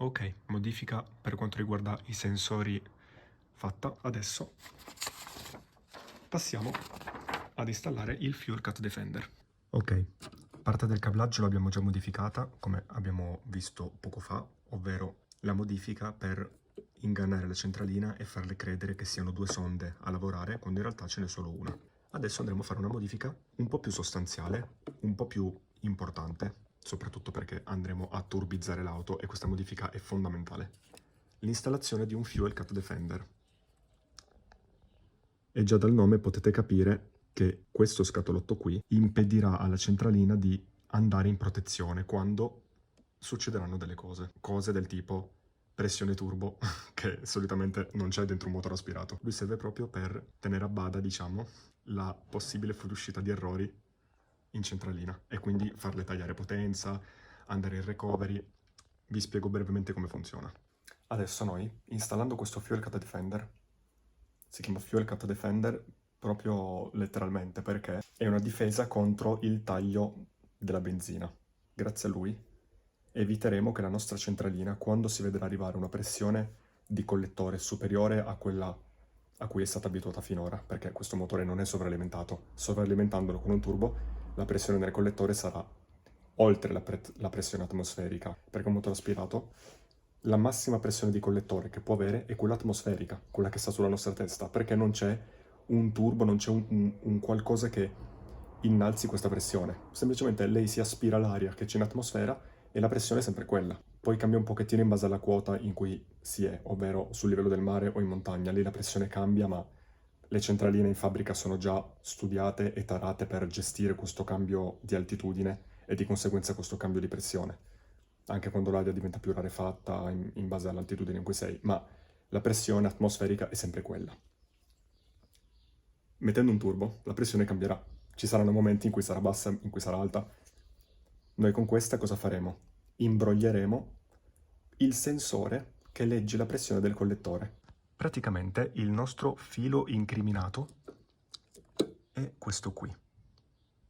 Ok, modifica per quanto riguarda i sensori fatta. Adesso passiamo ad installare il Fuel Cut Defender. Ok, parte del cablaggio l'abbiamo già modificata, come abbiamo visto poco fa, ovvero la modifica per ingannare la centralina e farle credere che siano due sonde a lavorare, quando in realtà ce n'è solo una. Adesso andremo a fare una modifica un po' più sostanziale, un po' più importante, soprattutto perché andremo a turbizzare l'auto e questa modifica è fondamentale. L'installazione di un Fuel Cut Defender. E già dal nome potete capire che questo scatolotto qui impedirà alla centralina di andare in protezione quando succederanno delle cose. Cose del tipo pressione turbo, che solitamente non c'è dentro un motore aspirato. Lui serve proprio per tenere a bada, diciamo, la possibile fuoriuscita di errori in centralina e quindi farle tagliare potenza, andare in recovery. Vi spiego brevemente come funziona. Adesso noi, installando questo Fuel Cut Defender, si chiama Fuel Cut Defender proprio letteralmente perché è una difesa contro il taglio della benzina. Grazie a lui eviteremo che la nostra centralina, quando si vedrà arrivare una pressione di collettore superiore a quella a cui è stata abituata finora, perché questo motore non è sovralimentato. Sovralimentandolo con un turbo, la pressione nel collettore sarà oltre la pressione atmosferica, perché un motore aspirato, la massima pressione di collettore che può avere è quella atmosferica, quella che sta sulla nostra testa, perché non c'è un turbo, non c'è un qualcosa che innalzi questa pressione. Semplicemente lei si aspira l'aria che c'è in atmosfera e la pressione è sempre quella. Poi cambia un pochettino in base alla quota in cui si è, ovvero sul livello del mare o in montagna. Lì la pressione cambia, ma le centraline in fabbrica sono già studiate e tarate per gestire questo cambio di altitudine e di conseguenza questo cambio di pressione, anche quando l'aria diventa più rarefatta in base all'altitudine in cui sei, ma la pressione atmosferica è sempre quella. Mettendo un turbo, la pressione cambierà. Ci saranno momenti in cui sarà bassa, in cui sarà alta. Noi con questa cosa faremo? Imbroglieremo il sensore che legge la pressione del collettore. Praticamente il nostro filo incriminato è questo qui.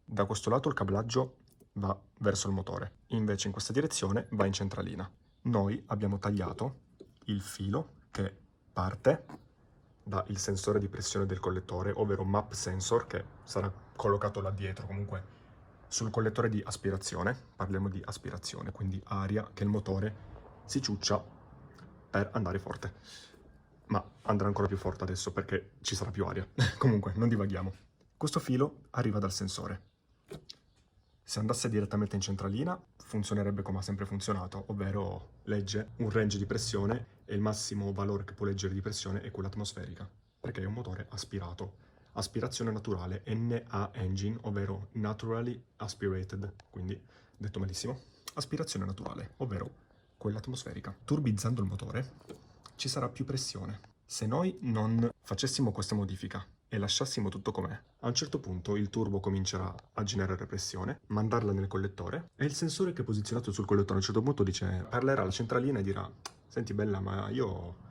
Da questo lato il cablaggio va verso il motore, invece in questa direzione va in centralina. Noi abbiamo tagliato il filo che parte dal sensore di pressione del collettore, ovvero MAP sensor, che sarà collocato là dietro comunque sul collettore di aspirazione. Parliamo di aspirazione, quindi aria che il motore si ciuccia per andare forte. Ma andrà ancora più forte adesso perché ci sarà più aria. Comunque, non divaghiamo. Questo filo arriva dal sensore. Se andasse direttamente in centralina, funzionerebbe come ha sempre funzionato, ovvero legge un range di pressione e il massimo valore che può leggere di pressione è quella atmosferica, perché è un motore aspirato. Aspirazione naturale, NA engine, ovvero Naturally Aspirated, quindi detto malissimo, aspirazione naturale, ovvero quella atmosferica. Turbizzando il motore ci sarà più pressione. Se noi non facessimo questa modifica e lasciassimo tutto com'è, a un certo punto il turbo comincerà a generare pressione, mandarla nel collettore e il sensore che è posizionato sul collettore a un certo punto parlerà alla centralina e dirà: senti bella, ma io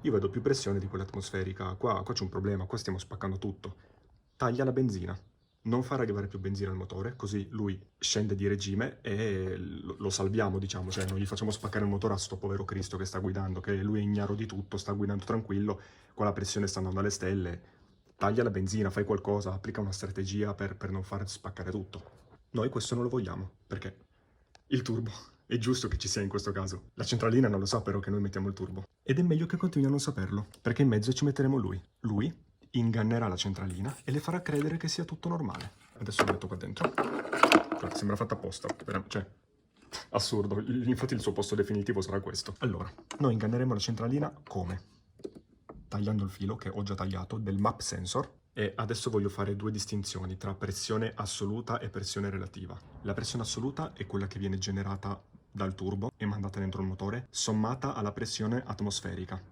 vedo più pressione di quella atmosferica, qua c'è un problema, qua stiamo spaccando tutto. Taglia la benzina, non far arrivare più benzina al motore, così lui scende di regime e lo salviamo, diciamo, cioè non gli facciamo spaccare il motore a sto povero Cristo che sta guidando, che lui è ignaro di tutto, sta guidando tranquillo, qua la pressione sta andando alle stelle. Taglia la benzina, fai qualcosa, applica una strategia per non far spaccare tutto. Noi questo non lo vogliamo, perché il turbo è giusto che ci sia in questo caso. La centralina non lo sa però che noi mettiamo il turbo. Ed è meglio che continui a non saperlo, perché in mezzo ci metteremo lui. Lui ingannerà la centralina e le farà credere che sia tutto normale. Adesso lo metto qua dentro. Guarda, sembra fatta apposta, cioè, assurdo. Infatti il suo posto definitivo sarà questo. Allora, noi inganneremo la centralina come? Tagliando il filo, che ho già tagliato, del MAP sensor. E adesso voglio fare due distinzioni tra pressione assoluta e pressione relativa. La pressione assoluta è quella che viene generata dal turbo e mandata dentro il motore, sommata alla pressione atmosferica.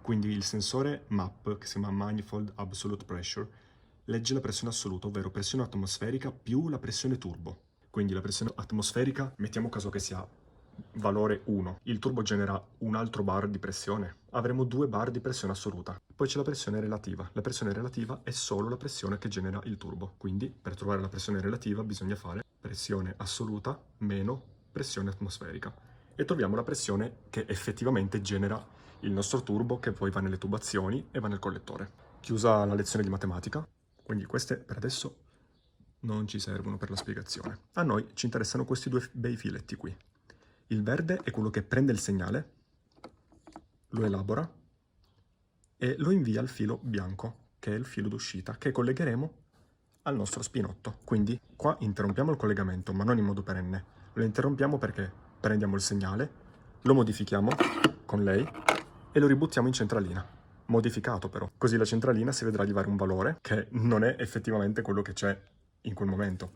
Quindi il sensore MAP, che si chiama Manifold Absolute Pressure, legge la pressione assoluta, ovvero pressione atmosferica più la pressione turbo. Quindi la pressione atmosferica, mettiamo caso che sia valore 1. Il turbo genera un altro bar di pressione. Avremo 2 bar di pressione assoluta. Poi c'è la pressione relativa. La pressione relativa è solo la pressione che genera il turbo. Quindi per trovare la pressione relativa bisogna fare pressione assoluta meno pressione atmosferica. e troviamo la pressione che effettivamente genera il nostro turbo, che poi va nelle tubazioni e va nel collettore. Chiusa la lezione di matematica, quindi queste per adesso non ci servono per la spiegazione. A noi ci interessano questi due bei filetti qui. Il verde è quello che prende il segnale, lo elabora e lo invia al filo bianco, che è il filo d'uscita, che collegheremo al nostro spinotto. Quindi qua interrompiamo il collegamento, ma non in modo perenne. Lo interrompiamo perché prendiamo il segnale, lo modifichiamo con lei e lo ributtiamo in centralina. Modificato però. Così la centralina si vedrà di dare un valore che non è effettivamente quello che c'è in quel momento,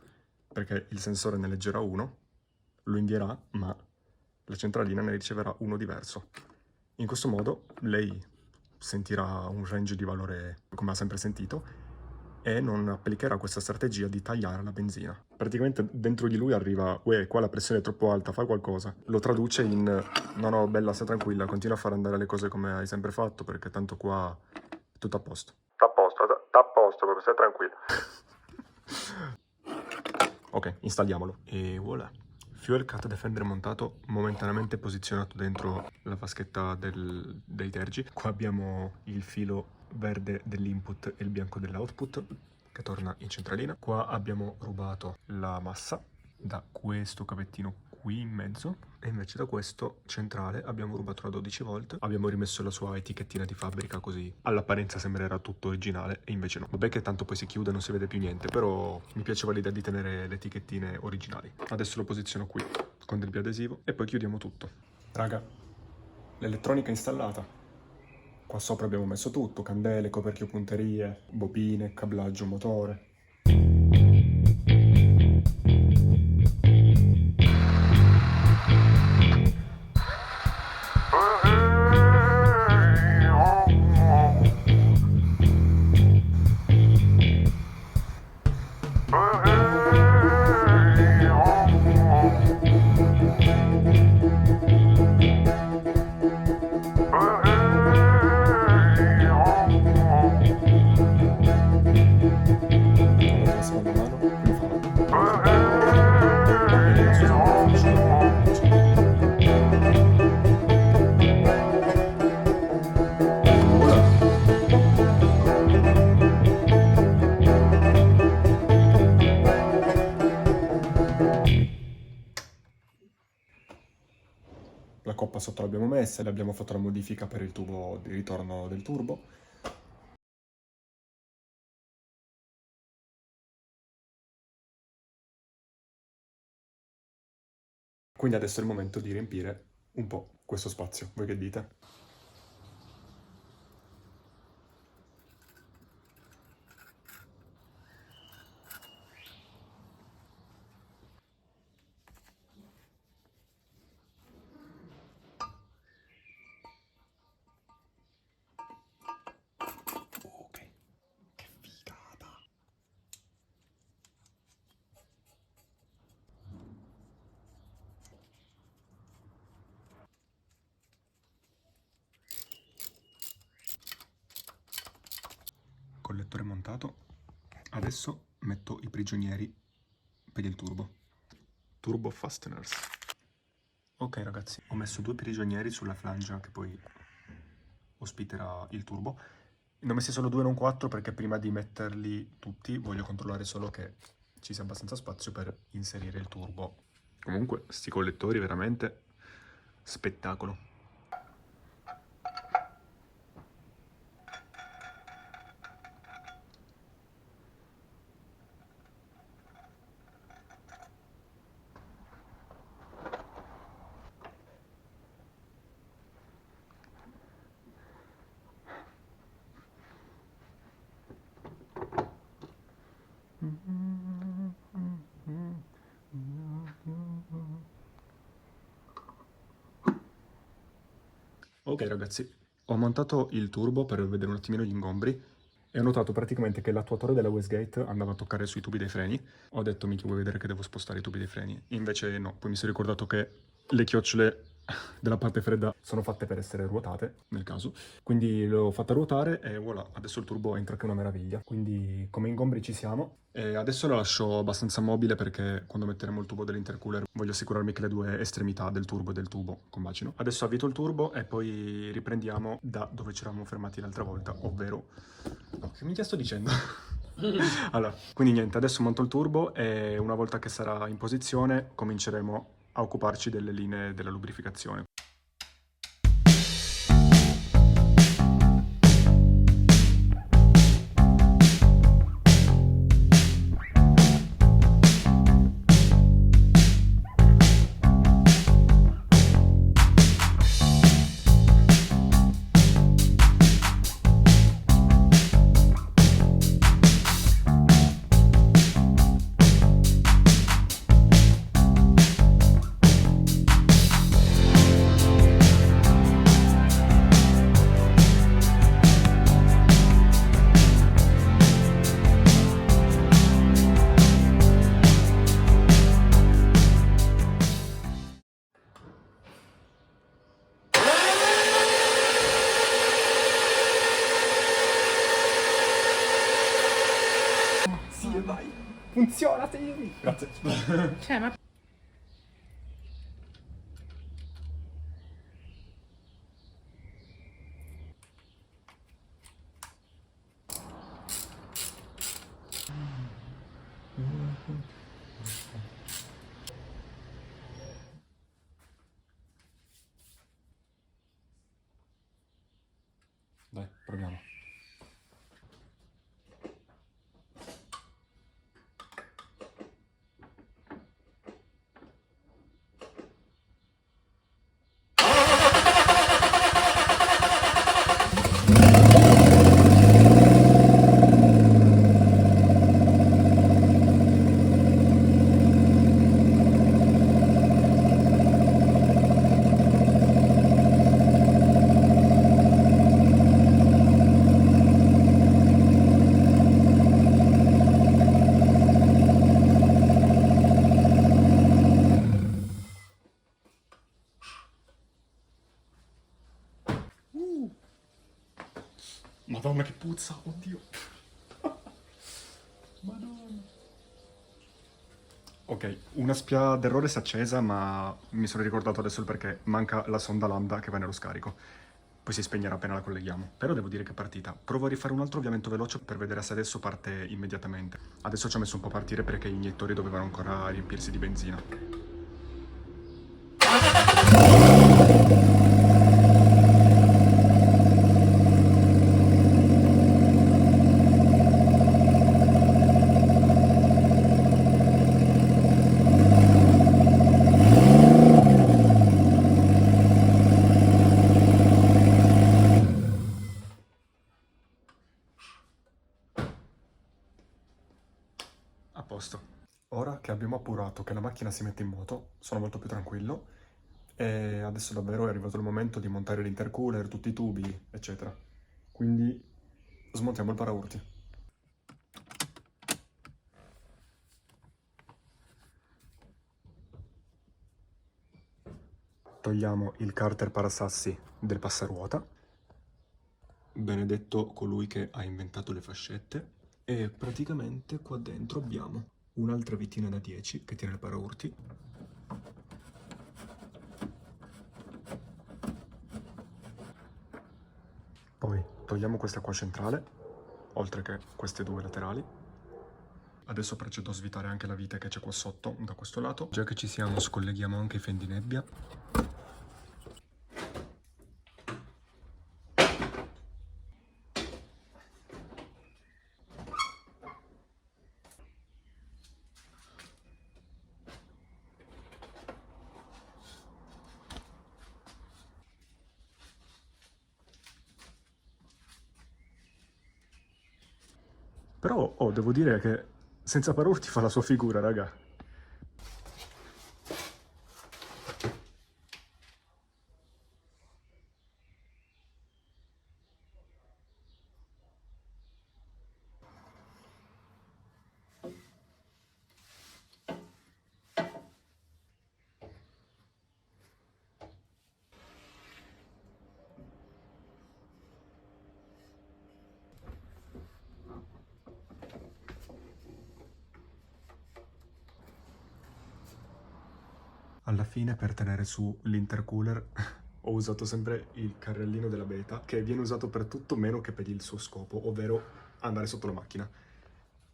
perché il sensore ne leggerà uno, lo invierà, ma la centralina ne riceverà uno diverso. In questo modo lei sentirà un range di valore come ha sempre sentito e non applicherà questa strategia di tagliare la benzina. Praticamente dentro di lui arriva, uè, qua la pressione è troppo alta, fa qualcosa. Lo traduce in, no no, bella, stai tranquilla, continua a far andare le cose come hai sempre fatto, perché tanto qua è tutto a posto. Sta a posto, proprio, stai tranquilla. Ok, installiamolo. E voilà. Fuel Cut Defender montato, momentaneamente posizionato dentro la vaschetta dei tergi. Qua abbiamo il filo verde dell'input e il bianco dell'output che torna in centralina. Qua abbiamo rubato la massa da questo cavettino qui in mezzo e invece da questo centrale abbiamo rubato la 12 volt. Abbiamo rimesso la sua etichettina di fabbrica, così all'apparenza sembrerà tutto originale e invece no. Vabbè che tanto poi si chiude e non si vede più niente, però mi piaceva l'idea di tenere le etichettine originali. Adesso lo posiziono qui con del biadesivo e poi chiudiamo tutto. Raga, l'elettronica è installata. Qua sopra abbiamo messo tutto: candele, coperchio, punterie, bobine, cablaggio, motore. La coppa sotto l'abbiamo messa, le abbiamo fatto la modifica per il tubo di ritorno del turbo. Quindi adesso è il momento di riempire un po' questo spazio. Voi che dite? Ok, che figata! Collettore montato. Adesso metto i prigionieri per il turbo. Turbo fasteners. Ok ragazzi, ho messo due prigionieri sulla flangia che poi ospiterà il turbo. Ne ho messi solo due, non quattro, perché prima di metterli tutti voglio controllare solo che ci sia abbastanza spazio per inserire il turbo. Comunque, sti collettori veramente spettacolo. Ok ragazzi, ho montato il turbo per vedere un attimino gli ingombri e ho notato praticamente che l'attuatore della wastegate andava a toccare sui tubi dei freni. Ho detto, mica vuoi vedere che devo spostare i tubi dei freni? Invece no, poi mi sono ricordato che le chiocciole della parte fredda sono fatte per essere ruotate, nel caso. Quindi l'ho fatta ruotare e voilà, adesso il turbo entra che è una meraviglia. Quindi come ingombri ci siamo. E adesso la lascio abbastanza mobile perché quando metteremo il tubo dell'intercooler voglio assicurarmi che le due estremità del turbo e del tubo combaciano. Adesso avvito il turbo e poi riprendiamo da dove ci eravamo fermati l'altra volta, ovvero... No, che minchia sto dicendo? Allora, quindi niente, adesso monto il turbo e una volta che sarà in posizione cominceremo a occuparci delle linee della lubrificazione. Sì, vai! Funziona, sì! Grazie. Cioè, ma Dai, proviamo. Madonna che puzza, oddio. Madonna. Ok, una spia d'errore si è accesa, ma mi sono ricordato adesso il perché. Manca la sonda lambda che va nello scarico. Poi si spegnerà appena la colleghiamo. Però devo dire che è partita. Provo a rifare un altro avviamento veloce per vedere se adesso parte immediatamente. Adesso ci ha messo un po' a partire perché gli iniettori dovevano ancora riempirsi di benzina. A posto. Ora che abbiamo appurato che la macchina si mette in moto, sono molto più tranquillo e adesso davvero è arrivato il momento di montare l'intercooler, tutti i tubi, eccetera. Quindi smontiamo il paraurti. Togliamo il carter parasassi del passaruota, benedetto colui che ha inventato le fascette, e praticamente qua dentro abbiamo un'altra vitina da 10 che tiene il paraurti. Poi togliamo questa qua centrale, oltre che queste due laterali. Adesso procedo a svitare anche la vite che c'è qua sotto, da questo lato. Già che ci siamo, scolleghiamo anche i fendinebbia. Però, oh, devo dire che senza paraurti fa la sua figura, raga. Alla fine, per tenere su l'intercooler ho usato sempre il carrellino della Beta, che viene usato per tutto meno che per il suo scopo, ovvero andare sotto la macchina.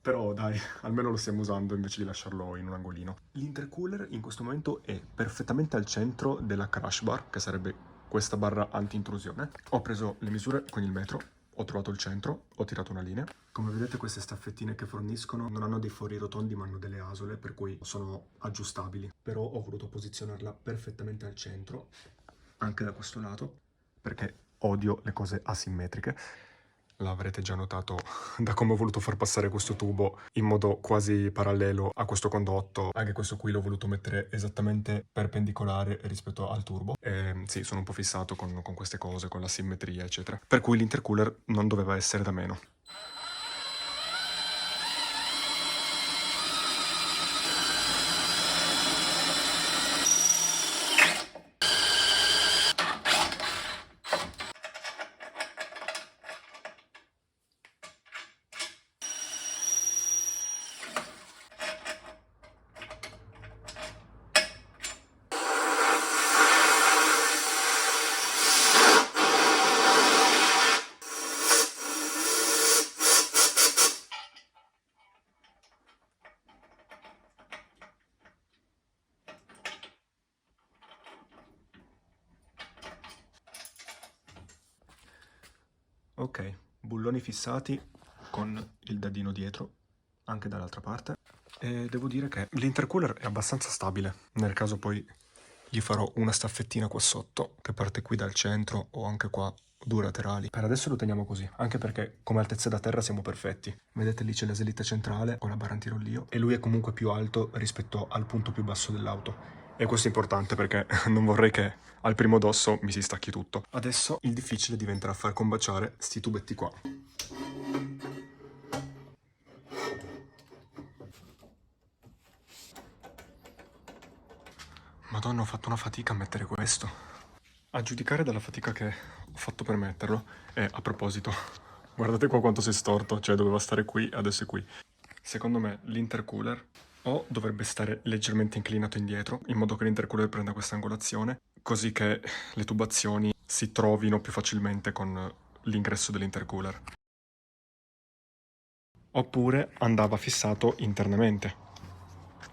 Però dai, almeno lo stiamo usando invece di lasciarlo in un angolino. L'intercooler in questo momento è perfettamente al centro della crash bar, che sarebbe questa barra anti-intrusione. Ho preso le misure con il metro, ho trovato il centro, ho tirato una linea. Come vedete, queste staffettine che forniscono non hanno dei fori rotondi ma hanno delle asole, per cui sono aggiustabili. Però ho voluto posizionarla perfettamente al centro, anche da questo lato, perché odio le cose asimmetriche. L'avrete già notato da come ho voluto far passare questo tubo in modo quasi parallelo a questo condotto. Anche questo qui l'ho voluto mettere esattamente perpendicolare rispetto al turbo. Sì, sono un po' fissato con queste cose, con la simmetria, eccetera. Per cui l'intercooler non doveva essere da meno. Ok, bulloni fissati con il dadino dietro, anche dall'altra parte. E devo dire che l'intercooler è abbastanza stabile. Nel caso poi gli farò una staffettina qua sotto, che parte qui dal centro o anche qua, due laterali. Per adesso lo teniamo così, anche perché come altezza da terra siamo perfetti. Vedete lì c'è la slitta centrale con la barra antirollio e lui è comunque più alto rispetto al punto più basso dell'auto. E questo è importante perché non vorrei che al primo dosso mi si stacchi tutto. Adesso il difficile diventerà far combaciare sti tubetti qua. Madonna, ho fatto una fatica a mettere questo. A giudicare dalla fatica che ho fatto per metterlo. E a proposito, guardate qua quanto si è storto, cioè doveva stare qui, adesso è qui. Secondo me l'intercooler o dovrebbe stare leggermente inclinato indietro, in modo che l'intercooler prenda questa angolazione, così che le tubazioni si trovino più facilmente con l'ingresso dell'intercooler. Oppure andava fissato internamente.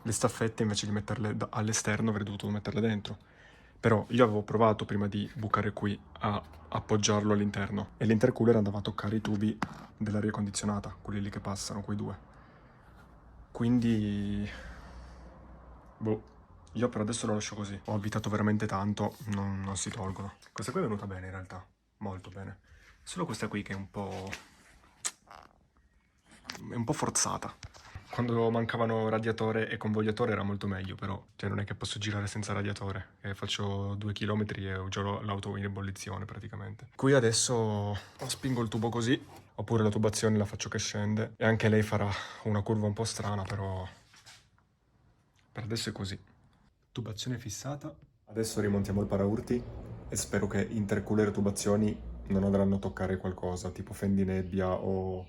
Le staffette invece di metterle all'esterno avrei dovuto metterle dentro. Però io avevo provato prima di bucare qui a appoggiarlo all'interno e l'intercooler andava a toccare i tubi dell'aria condizionata, quelli lì che passano, quei due. Quindi boh, io per adesso lo lascio così. Ho abitato veramente tanto, non si tolgono. Questa qui è venuta bene in realtà, molto bene. Solo questa qui che è un po' forzata. Quando mancavano radiatore e convogliatore era molto meglio, però cioè, non è che posso girare senza radiatore. Faccio 2 chilometri e ho già l'auto in ebollizione praticamente. Qui adesso spingo il tubo così, oppure la tubazione la faccio che scende. E anche lei farà una curva un po' strana, però per adesso è così. Tubazione fissata. Adesso rimontiamo il paraurti e spero che intercooler e tubazioni non andranno a toccare qualcosa, tipo fendinebbia o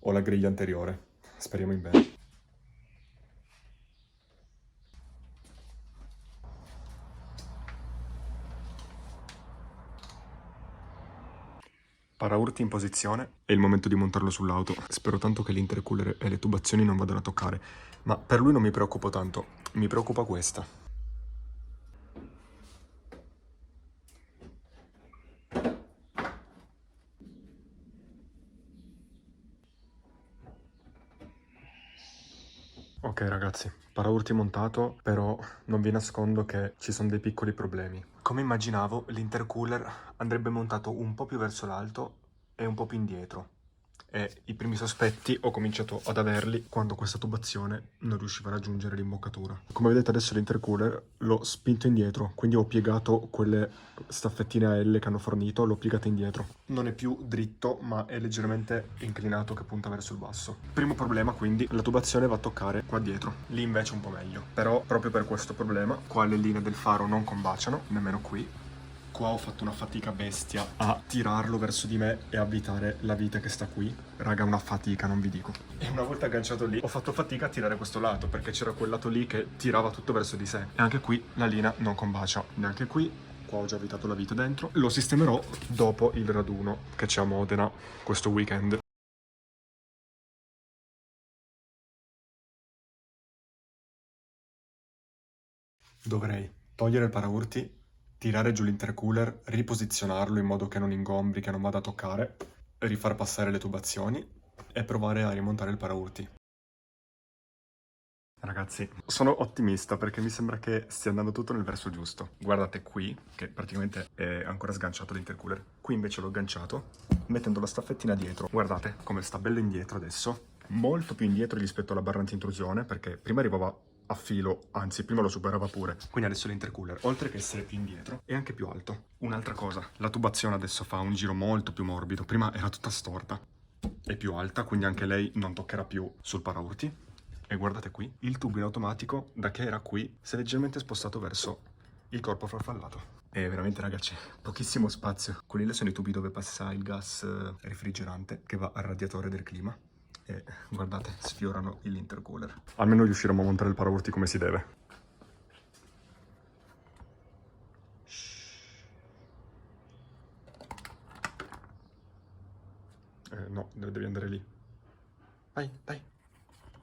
la griglia anteriore. Speriamo in bene. Paraurti in posizione, è il momento di montarlo sull'auto. Spero tanto che l'intercooler e le tubazioni non vadano a toccare, ma per lui non mi preoccupo tanto, mi preoccupa questa. Ok ragazzi, paraurti montato, però non vi nascondo che ci sono dei piccoli problemi. Come immaginavo, l'intercooler andrebbe montato un po' più verso l'alto e un po' più indietro. E i primi sospetti ho cominciato ad averli quando questa tubazione non riusciva a raggiungere l'imboccatura. Come vedete adesso l'intercooler l'ho spinto indietro, quindi ho piegato quelle staffettine a L che hanno fornito, l'ho piegata indietro. Non è più dritto, ma è leggermente inclinato che punta verso il basso. Primo problema quindi, la tubazione va a toccare qua dietro, lì invece un po' meglio. Però proprio per questo problema, qua le linee del faro non combaciano, nemmeno qui. Qua ho fatto una fatica bestia a tirarlo verso di me e avvitare la vite che sta qui. Raga, una fatica, non vi dico. E una volta agganciato lì, ho fatto fatica a tirare questo lato, perché c'era quel lato lì che tirava tutto verso di sé. E anche qui la linea non combacia, neanche qui. Qua ho già avvitato la vite dentro. Lo sistemerò dopo il raduno che c'è a Modena questo weekend. Dovrei togliere il paraurti, tirare giù l'intercooler, riposizionarlo in modo che non ingombri, che non vada a toccare, rifar passare le tubazioni e provare a rimontare il paraurti. Ragazzi, sono ottimista perché mi sembra che stia andando tutto nel verso giusto. Guardate qui, che praticamente è ancora sganciato l'intercooler. Qui invece l'ho agganciato mettendo la staffettina dietro. Guardate come sta bello indietro adesso. Molto più indietro rispetto alla barra anti-intrusione, perché prima arrivava a filo, anzi prima lo superava pure. Quindi adesso l'intercooler, oltre che essere più indietro, è anche più alto. Un'altra cosa, la tubazione adesso fa un giro molto più morbido. Prima era tutta storta. È più alta, quindi anche lei non toccherà più sul paraurti. E guardate qui, il tubo in automatico, da che era qui, si è leggermente spostato verso il corpo farfallato. E veramente, ragazzi, pochissimo spazio. Quelli là sono i tubi dove passa il gas refrigerante che va al radiatore del clima. E guardate, sfiorano l'intercooler. Almeno riusciremo a montare il paraurti come si deve. No, devi andare lì. Vai, dai.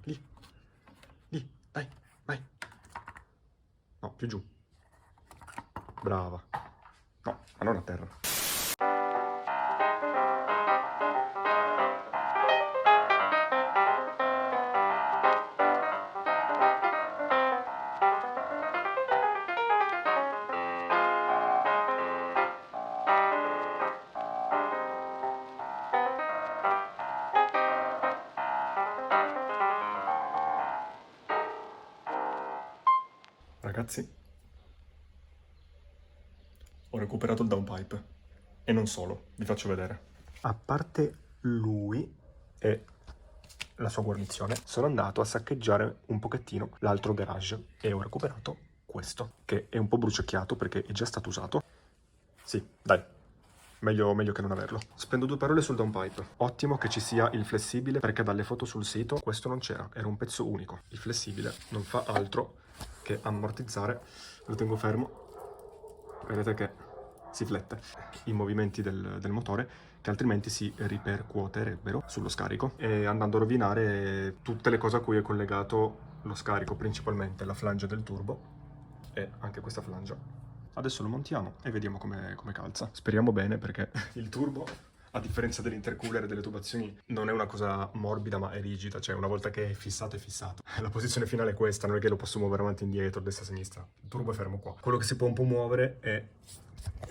Lì. Lì, dai, vai. No, più giù. Brava. No, ma non a terra. Ragazzi, ho recuperato il downpipe. E non solo, vi faccio vedere. A parte lui e la sua guarnizione, sono andato a saccheggiare un pochettino l'altro garage e ho recuperato questo, che è un po' bruciacchiato perché è già stato usato. Sì, dai, meglio che non averlo. Spendo 2 parole sul downpipe. Ottimo che ci sia il flessibile, perché dalle foto sul sito questo non c'era, era un pezzo unico. Il flessibile non fa altro che ammortizzare. Lo tengo fermo, vedete che si flette i movimenti del motore, che altrimenti si ripercuoterebbero sullo scarico e andando a rovinare tutte le cose a cui è collegato lo scarico, principalmente la flange del turbo e anche questa flangia. Adesso lo montiamo e vediamo come calza. Speriamo bene, perché il turbo, a differenza dell'intercooler e delle tubazioni, non è una cosa morbida ma è rigida, cioè una volta che è fissato è fissato. La posizione finale è questa, non è che lo posso muovere avanti e indietro, destra e sinistra. Il turbo è fermo qua. Quello che si può un po' muovere è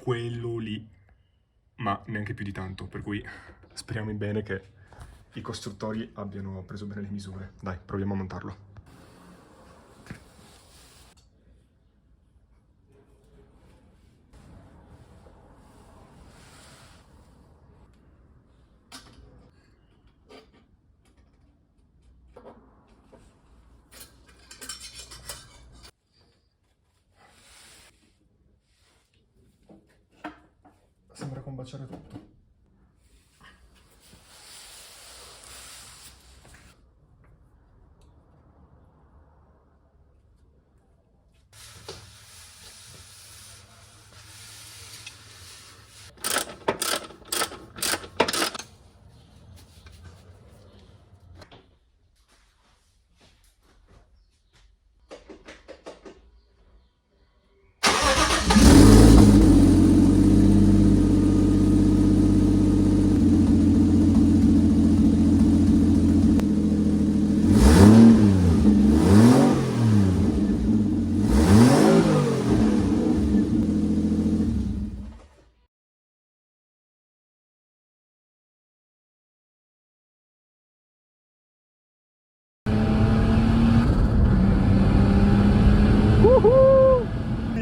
quello lì, ma neanche più di tanto, per cui speriamo in bene che i costruttori abbiano preso bene le misure. Dai, proviamo a montarlo. Sembra combaciare tutto.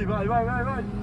Vai, vai, vai, vai!